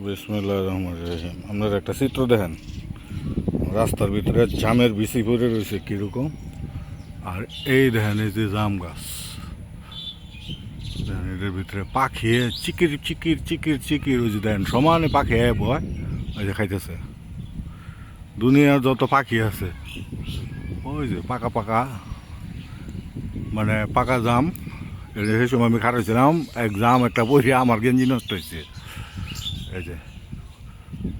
বিসমিল্লাহির রহমানির রহিম। আপনারা একটা চিত্র দেখেন, রাস্তার ভিতরে জামের বিচি পড়ে রয়েছে কীরকম। আর এই দেখেন, এই যে জাম গাছ, দেখেন এদের ভিতরে পাখি চিকির চিকির চিকির চিকির, ওই যে দেখেন সমানে পাখি বয়, ওই যে খাইতেছে। দুনিয়ার যত পাখি আছে, ওই যে পাকা পাকা, মানে পাকা জাম। সেই সময় আমি খাটাইছিলাম, এক জাম একটা পড়ে আমার গেঞ্জি নষ্ট হয়েছে। এই যে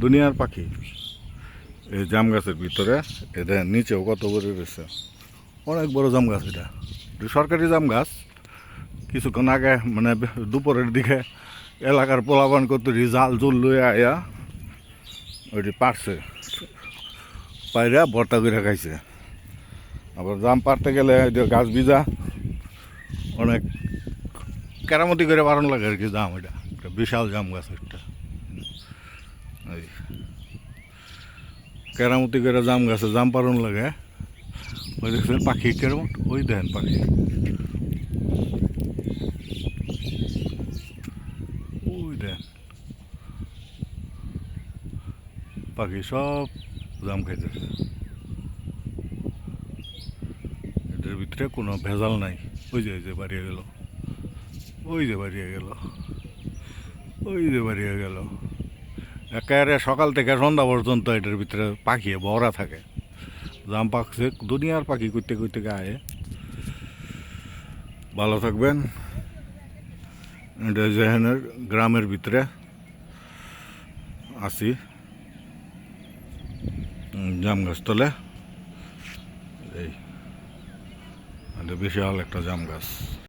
দুনিয়ার পাখি এই জাম গাছের ভিতরে, এদের নিচেও কত বড় রয়েছে, অনেক বড় জাম গাছ। এটা সরকারি জাম গাছ। কিছুক্ষণ আগে মানে দুপুরের দিকে এলাকার পোলাপান করতে জাল জুল লইয়া আয়া ওইটি পারছে, পাইরা ভর্তা করে খাইছে। আবার জাম পারতে গেলে গাছ ভিজা, অনেক কেরামতি করে বারণ লাগে আর কি। জাম এটা একটা বিশাল জাম গাছ, একটা কেরামতি করে জাম গাছে জাম পারণ লাগে। ওই দেখছেন পাখি কেরম, ওই দেখেন পাখি, ওই দেখেন পাখি সব জাম খাইতেছে। এদের ভিতরে কোনো ভেজাল নাই। ওই যে বাড়িয়ে গেল, ওই যে বাড়িয়ে গেল, ওই যে বাড়িয়ে গেল। একেবারে সকাল থেকে সন্ধ্যা পর্যন্ত এটার ভিতরে পাখি ভরা থাকে। জাম পাকছে, দুনিয়ার পাখি করতে করতে গায়ে। ভালো থাকবেন। এটা যেখানের গ্রামের ভিতরে আছি, জাম গাছ তলে, এই বিশাল একটা জাম গাছ।